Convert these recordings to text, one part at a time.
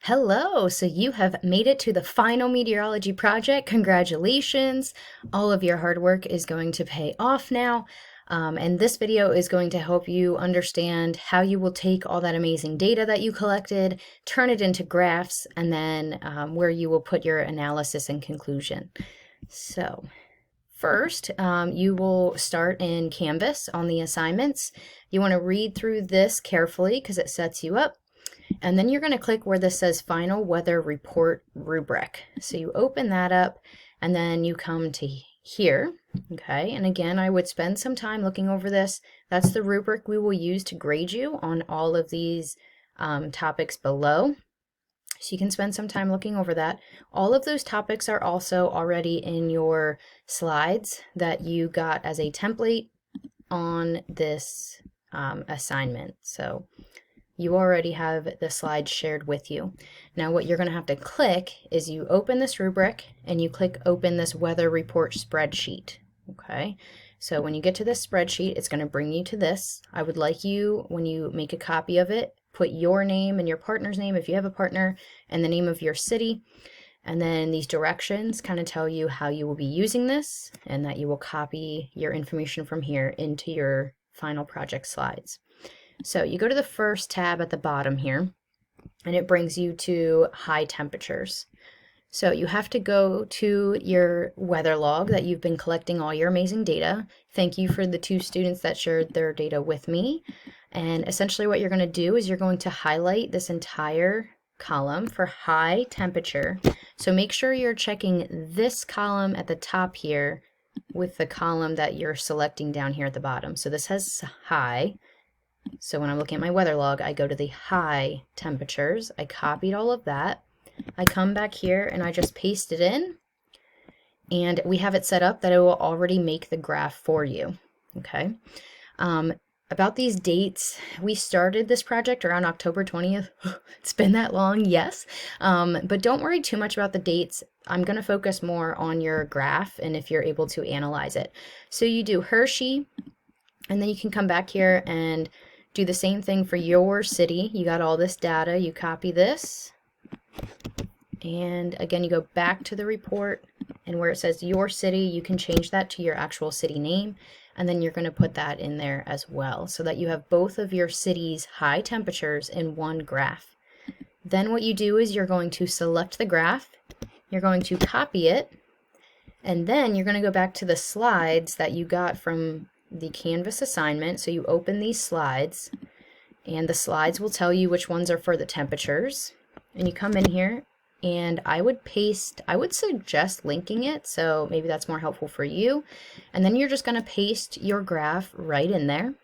Hello! So you have made it to the final meteorology project. Congratulations! All of your hard work is going to pay off now. And this video is going to help you understand how you will take all that amazing data that you collected, turn it into graphs, and then where you will put your analysis and conclusion. So first, you will start in Canvas on the assignments. You want to read through this carefully because it sets you up. And then you're going to click where this says Final Weather Report Rubric. So you open that up and then you come to here. Okay, and again, I would spend some time looking over this. That's the rubric we will use to grade you on all of these topics below. So you can spend some time looking over that. All of those topics are also already in your slides that you got as a template on this assignment. So you already have the slides shared with you. Now what you're going to have to click is you open this rubric and you click open this weather report spreadsheet. Okay, so when you get to this spreadsheet, it's going to bring you to this. I would like you, when you make a copy of it, put your name and your partner's name if you have a partner and the name of your city. And then these directions kind of tell you how you will be using this and that you will copy your information from here into your final project slides. So you go to the first tab at the bottom here, and it brings you to high temperatures. So you have to go to your weather log that you've been collecting all your amazing data. Thank you for the 2 students that shared their data with me. And essentially what you're going to do is you're going to highlight this entire column for high temperature. So make sure you're checking this column at the top here with the column that you're selecting down here at the bottom. So this has high. So when I'm looking at my weather log, I go to the high temperatures. I copied all of that. I come back here and I just paste it in. And we have it set up that it will already make the graph for you. Okay. About these dates, we started this project around October 20th. It's been that long, yes. But don't worry too much about the dates. I'm going to focus more on your graph and if you're able to analyze it. So you do Hershey, and then you can come back here and do the same thing for your city. You got all this data, you copy this, and again you go back to the report, and where it says your city, you can change that to your actual city name, and then you're going to put that in there as well so that you have both of your city's high temperatures in one graph. Then what you do is you're going to select the graph, you're going to copy it, and then you're going to go back to the slides that you got from the Canvas assignment. So you open these slides and the slides will tell you which ones are for the temperatures, and you come in here and I would suggest linking it, so maybe that's more helpful for you. And then you're just going to paste your graph right in there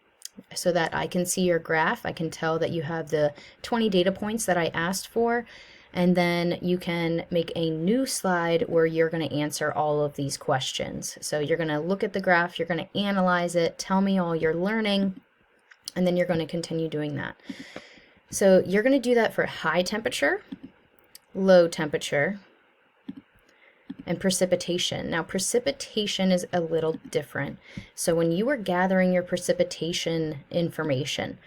so that I can see your graph. I can tell that you have the 20 data points that I asked for. And then you can make a new slide where you're going to answer all of these questions. So you're going to look at the graph, you're going to analyze it, tell me all you're learning, and then you're going to continue doing that. So you're going to do that for high temperature, low temperature, and precipitation. Now precipitation is a little different. So when you were gathering your precipitation information,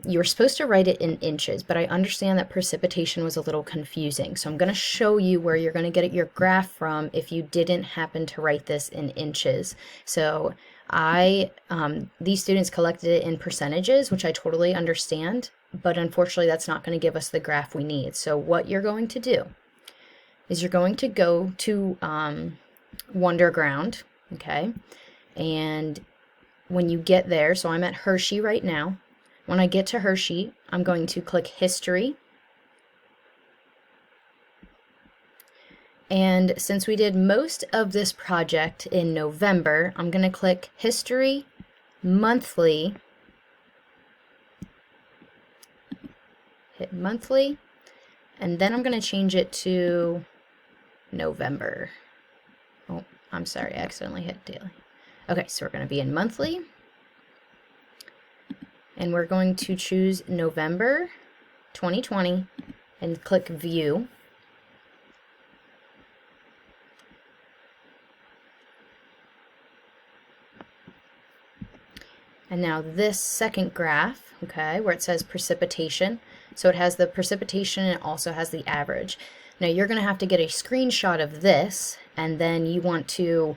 you were supposed to write it in inches, but I understand that precipitation was a little confusing. So I'm going to show you where you're going to get your graph from if you didn't happen to write this in inches. So these students collected it in percentages, which I totally understand, but unfortunately that's not going to give us the graph we need. So what you're going to do is you're going to go to Wonderground, okay? And when you get there, so I'm at Hershey right now. When I get to Hershey, I'm going to click History. And since we did most of this project in November, I'm going to click History, Monthly, hit Monthly, and then I'm going to change it to November. Oh, I'm sorry, I accidentally hit Daily. Okay, so we're going to be in Monthly. And we're going to choose November 2020 and click View. And now this second graph, okay, where it says precipitation, So it has the precipitation and it also has the average. Now you're going to have to get a screenshot of this, and then you want to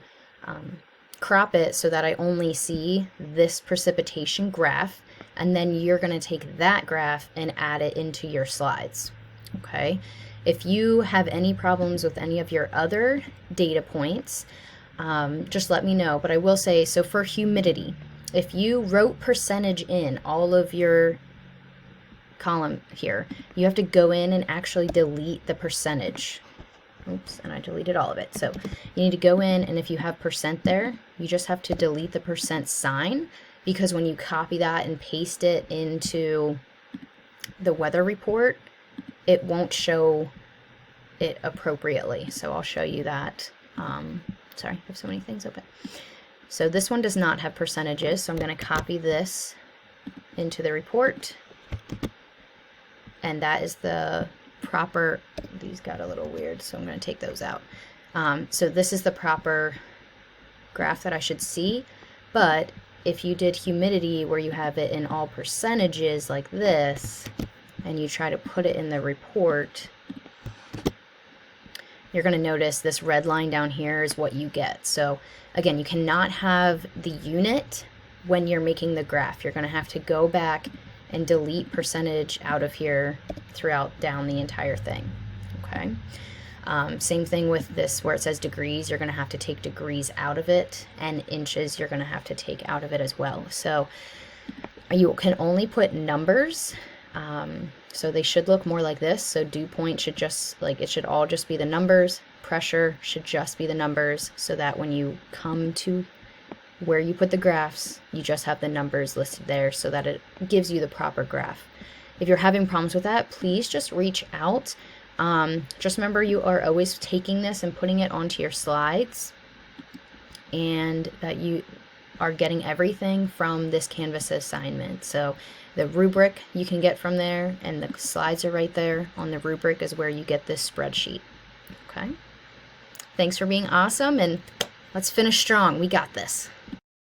crop it so that I only see this precipitation graph, and then you're going to take that graph and add it into your slides. Okay? If you have any problems with any of your other data points, just let me know. But I will say, so for humidity, if you wrote percentage in all of your column here, you have to go in and actually delete the percentage. Oops, and I deleted all of it. So you need to go in, and if you have percent there, you just have to delete the percent sign, because when you copy that and paste it into the weather report, it won't show it appropriately. So I'll show you that. Sorry, I have so many things open. So this one does not have percentages, so I'm going to copy this into the report, and that is the proper, these got a little weird, so I'm going to take those out. So this is the proper graph that I should see, but if you did humidity where you have it in all percentages like this, and you try to put it in the report, you're going to notice this red line down here is what you get. So again, you cannot have the unit when you're making the graph. You're going to have to go back and delete percentage out of here throughout down the entire thing. Okay. Same thing with this where it says degrees. You're going to have to take degrees out of it, and inches you're going to have to take out of it as well. So you can only put numbers. So they should look more like this. So dew point should just, like, it should all just be the numbers. Pressure should just be the numbers, so that when you come to where you put the graphs, you just have the numbers listed there so that it gives you the proper graph. If you're having problems with that, please just reach out. Just remember, you are always taking this and putting it onto your slides, and that you are getting everything from this Canvas assignment. So the rubric you can get from there, and the slides are right there. On the rubric is where you get this spreadsheet. Okay? Thanks for being awesome, and let's finish strong. We got this.